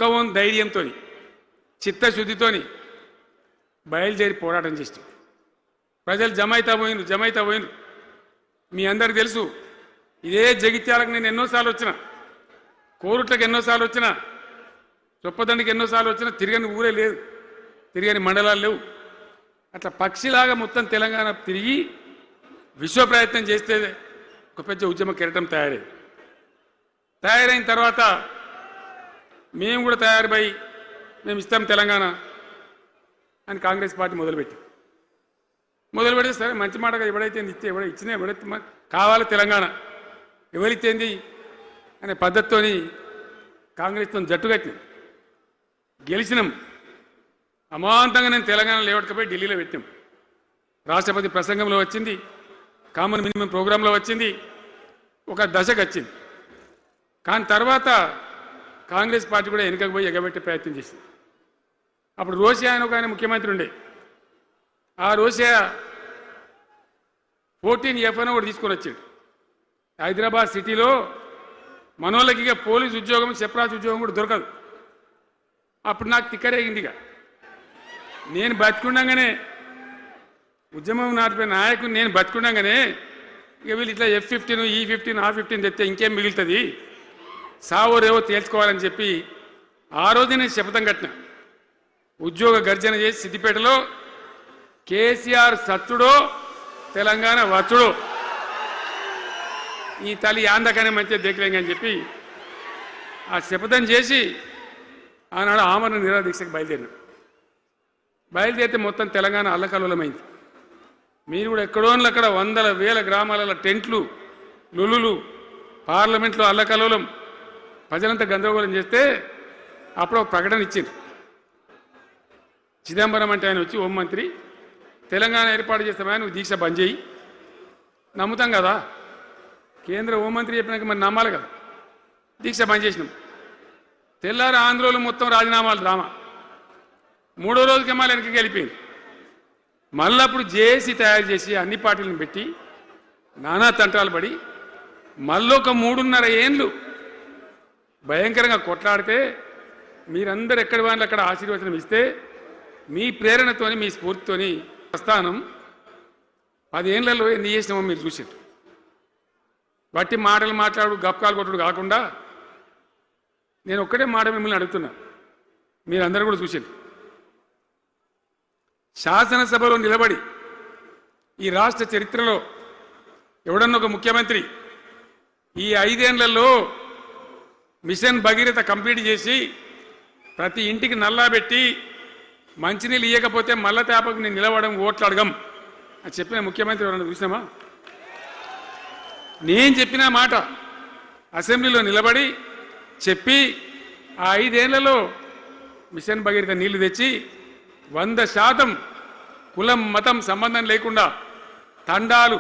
కవం ధైర్యంతో చిత్తశుద్ధితో బయలుదేరి పోరాటం చేస్తాం. ప్రజలు జమైతా పోయిన మీ అందరికి తెలుసు. ఇదే జగిత్యాలకు నేను ఎన్నోసార్లు వచ్చిన, కోరుట్లకు ఎన్నోసార్లు వచ్చిన, చొప్పదండికి ఎన్నోసార్లు వచ్చిన, తిరగని ఊరే లేదు, తిరగని మండలాలు లేవు. అట్లా పక్షిలాగా మొత్తం తెలంగాణ తిరిగి విశ్వ ప్రయత్నం చేస్తే ఒక పెద్ద ఉద్యమ కెరటం తయారైన తర్వాత మేము కూడా తయారుపై మేము ఇస్తాం తెలంగాణ అని కాంగ్రెస్ పార్టీ మొదలుపెడితే సరే మంచి మాటగా ఎవడైతే ఇచ్చినా ఎవడైతే కావాలి తెలంగాణ ఎవరితేంది అనే పద్ధతితో కాంగ్రెస్తో జట్టు కట్టినాం, గెలిచినాం. అమాంతంగా నేను తెలంగాణ లేవట్టుకపోయి ఢిల్లీలో పెట్టినాం. రాష్ట్రపతి ప్రసంగంలో వచ్చింది, కామన్ మినిమం ప్రోగ్రాంలో వచ్చింది, ఒక దశకు వచ్చింది. కానీ తర్వాత కాంగ్రెస్ పార్టీ కూడా వెనుకకు పోయి ఎగబెట్టే ప్రయత్నం చేసింది. అప్పుడు రోషియా అని ఒక ఆయన ముఖ్యమంత్రి ఉండే. ఆ రోషియా 14F అని ఒకటి తీసుకొని వచ్చాడు. హైదరాబాద్ సిటీలో మనోళ్ళకి ఇక పోలీసు ఉద్యోగం, సెపరాజ్ ఉద్యోగం కూడా దొరకదు. అప్పుడు నాకు తిక్కరేగిందిగా. నేను బతికుండగానే ఉద్యమం నాటిపోయిన నాయకుడు నేను బతికుండగానే ఇక వీళ్ళు ఇట్లా F-15 E-15 R-15 తెస్తే ఇంకేం మిగులుతుంది, సావో రేవో తేల్చుకోవాలని చెప్పి ఆ రోజు నేను శపథం కట్టిన. ఉద్యోగ గర్జన చేసి సిద్దిపేటలో కేసీఆర్ సచ్చుడో తెలంగాణ వచ్చుడో, ఈ తల్లి ఆందకనే మంచిగా దేకలేం అని చెప్పి ఆ శపథం చేసి ఆనాడు ఆమరణ నిరాహార దీక్షకు బయలుదేరితే మొత్తం తెలంగాణ అల్లకల్లోలమైంది. మీరు కూడా ఎక్కడోన్లు అక్కడ వందల వేల గ్రామాలలో టెంట్లు, లులులు, పార్లమెంట్లో అల్లకల్లోలం, ప్రజలంతా గందరగోళం చేస్తే అప్పుడు ఒక ప్రకటన ఇచ్చింది. చిదంబరం అంటే ఆయన వచ్చి హోంమంత్రి, తెలంగాణ ఏర్పాటు చేస్తామని నువ్వు దీక్ష బంద్ చేయి. నమ్ముతాం కదా, కేంద్ర హోంమంత్రి చెప్పినాక మరి నమ్మాలి కదా. దీక్ష బంద్ చేసినాం. తెల్లారి ఆంధ్రోలు మొత్తం రాజీనామాలు డ్రామా. 3వ రోజుకి మళ్ళీ వెనక్కి వెళ్ళిపోయింది. మళ్ళీ అప్పుడు జేఏసీ తయారు చేసి అన్ని పార్టీలను పెట్టి నానా తంటాలు పడి మళ్ళొక 3.5 ఏళ్ళు భయంకరంగా కొట్లాడితే మీరందరూ ఎక్కడి వాళ్ళు అక్కడ ఆశీర్వచనం ఇస్తే మీ ప్రేరణతోని మీ స్ఫూర్తితోని ప్రస్థానం 10 ఏళ్లలో ఎన్ని చేసినామో మీరు చూసారు. బట్టి మాటలు మాట్లాడు గప్కాలు కొట్టుడు కాకుండా నేను ఒక్కటే మాట మిమ్మల్ని అడుగుతున్నా, మీరందరూ కూడా చూసారు. శాసనసభలో నిలబడి ఈ రాష్ట్ర చరిత్రలో ఎవడన్నా ఒక ముఖ్యమంత్రి ఈ 5 ఏళ్లలో మిషన్ భగీరథ కంప్లీట్ చేసి ప్రతి ఇంటికి నల్లా పెట్టి మంచినీళ్ళు ఇవ్వకపోతే మల్ల తేపకు నేను నిలవడం ఓట్లు అడగం అని చెప్పిన ముఖ్యమంత్రి ఎవరన్నా చూసినామా? నేను చెప్పిన మాట అసెంబ్లీలో నిలబడి చెప్పి ఆ 5 ఏళ్లలో మిషన్ భగీరథ నీళ్లు తెచ్చి 100% కులం మతం సంబంధం లేకుండా తండాలు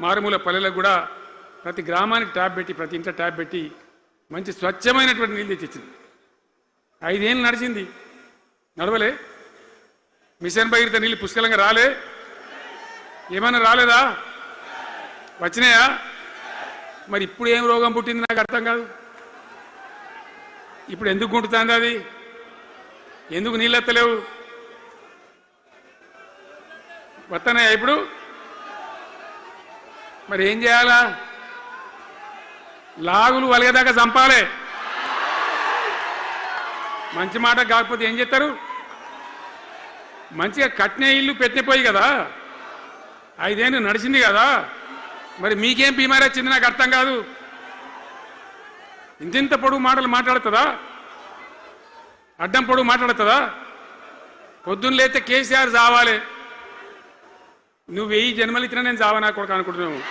మారుమూల పల్లెలకు కూడా ప్రతి గ్రామానికి ట్యాప్ పెట్టి ప్రతి ఇంట్లో ట్యాప్ పెట్టి మంచి స్వచ్ఛమైనటువంటి నీళ్ళు తెచ్చిచ్చింది. 5 ఏళ్ళు నడిచింది, నడవలే. మిషన్ భగీరథ నీళ్ళు పుష్కలంగా రాలే, ఏమన్నా రాలేదా? వచ్చినాయా? మరి ఇప్పుడు ఏం రోగం పుట్టింది నాకు అర్థం కాదు. ఇప్పుడు ఎందుకు గుంటుతుంది అది? ఎందుకు నీళ్ళు ఎత్తలేవు? వస్తున్నాయా ఇప్పుడు? మరి ఏం చేయాలా? లాగులు వలగదాకా చంపాలే. మంచి మాట కాకపోతే ఏం చేస్తారు? మంచిగా కట్టిన ఇల్లు పెట్టిపోయి కదా, 5 ఏళ్ళు నడిచింది కదా, మరి మీకేం బీమారీ వచ్చింది నాకు అర్థం కాదు. ఇంత పొడుగు మాటలు మాట్లాడుతుందా? అడ్డం పొడుగు మాట్లాడుతుందా? పొద్దున్న లేతే కేసీఆర్ చావాలి, నువ్వు 1000 జన్మలు ఇచ్చినా నేను చావనా కొడుకు అనుకుంటున్నావు.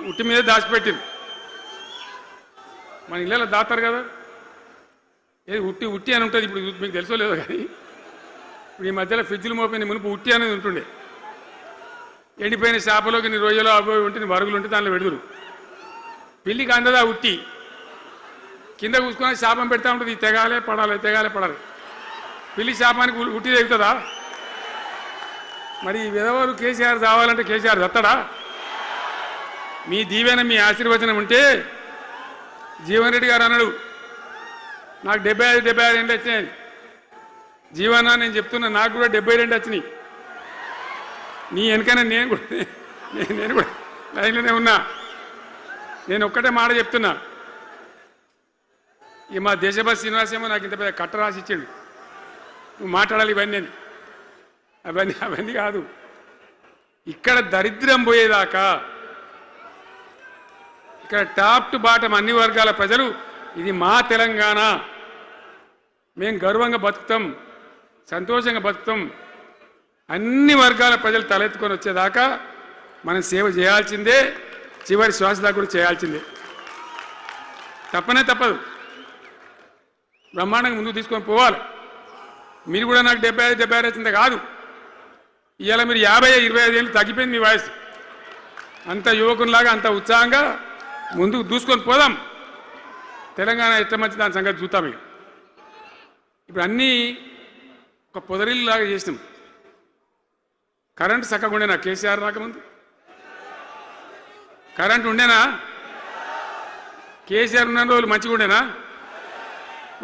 ఉట్టి మీద దాచిపెట్టింది. మన ఇళ్ళలో దాతారు కదా, ఏది ఉట్టి ఉట్టి అని ఉంటుంది. ఇప్పుడు మీకు తెలుసో లేదో కానీ ఇప్పుడు ఈ మధ్యలో ఫ్రిడ్జ్లు మోపోయిన మునుపు ఉట్టి అనేది ఉంటుండే. ఎండిపోయిన చేపలోకి నీ రొయ్యలో అవి ఉంటే వరుగులు ఉంటే దాంట్లో పెడుదురు. పిల్లికి అందదా ఉట్టి, కింద కూసుకొని శాపం పెడతా ఉంటుంది. తెగాలే పడాలి, తెగాలే పడాలి. పిల్లి శాపానికి ఉట్టి తెగుతుందా? మరి విధవారు కేసీఆర్ చావాలంటే కేసీఆర్ దత్తడా? మీ దీవెన మీ ఆశీర్వచనం ఉంటే జీవన్ రెడ్డి గారు అన్నాడు నాకు 75 ఏండ్లు వచ్చినాయి. జీవన నేను చెప్తున్నా నాకు కూడా 72 వచ్చినాయి. నీ వెనకనే నేను కూడా లైన్లోనే ఉన్నా. నేను ఒక్కటే మాట చెప్తున్నా, ఈ మా దేశభక్తి శ్రీనివాసేమో నాకు ఇంత పెద్ద కట్ట రాసి ఇచ్చాడు, నువ్వు మాట్లాడాలి ఇవన్నీ అని. అవన్నీ కాదు, ఇక్కడ దరిద్రం పోయేదాకా ఇక్కడ టాప్ టు బాటం అన్ని వర్గాల ప్రజలు ఇది మా తెలంగాణ, మేము గర్వంగా బతుకుతాం, సంతోషంగా బతుకుతాం, అన్ని వర్గాల ప్రజలు తలెత్తుకొని వచ్చేదాకా మనం సేవ చేయాల్సిందే, చివరి శ్వాస దాకా కూడా చేయాల్సిందే, తప్పనే తప్పదు. బ్రహ్మాండంగా ముందుకు తీసుకొని పోవాలి. మీరు కూడా నాకు 75 వచ్చిందే కాదు, ఇవాళ మీరు 50-25 ఏళ్ళు తగ్గిపోయింది మీ వయసు. అంత యువకునిలాగా అంత ఉత్సాహంగా ముందుకు దూసుకొని పోదాం. తెలంగాణ ఎట్లా మంచి దాని సంగతి చూద్దాం. ఇప్పుడు అన్నీ ఒక పొదరిల్లాగా చేసినాం. కరెంటు చక్కగా ఉండేనా కేసీఆర్ రాకముందు? కరెంటు ఉండేనా? కేసీఆర్ ఉన్న రోజులు మంచిగా ఉండేనా?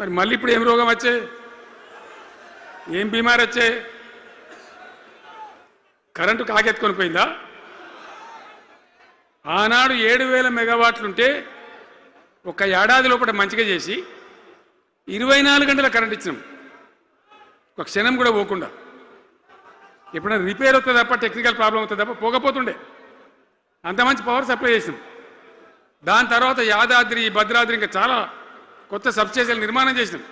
మరి మళ్ళీ ఇప్పుడు ఏం రోగం వచ్చే, ఏం బీమారి వచ్చే? కరెంటు కాకెత్తుకొని పోయిందా? ఆనాడు 7,000 మెగావాట్లుంటే ఒక ఏడాది లోపల మంచిగా చేసి 24 గంటల కరెంట్ ఇచ్చినాం, ఒక క్షణం కూడా పోకుండా. ఎప్పుడైనా రిపేర్ అవుతుంది తప్ప, టెక్నికల్ ప్రాబ్లం అవుతుంది తప్ప పోకపోతుండే. అంత మంచి పవర్ సప్లై చేసినాం. దాని తర్వాత యాదాద్రి, భద్రాద్రి ఇంకా చాలా కొత్త సబ్స్టేషన్లు నిర్మాణం చేసినాం.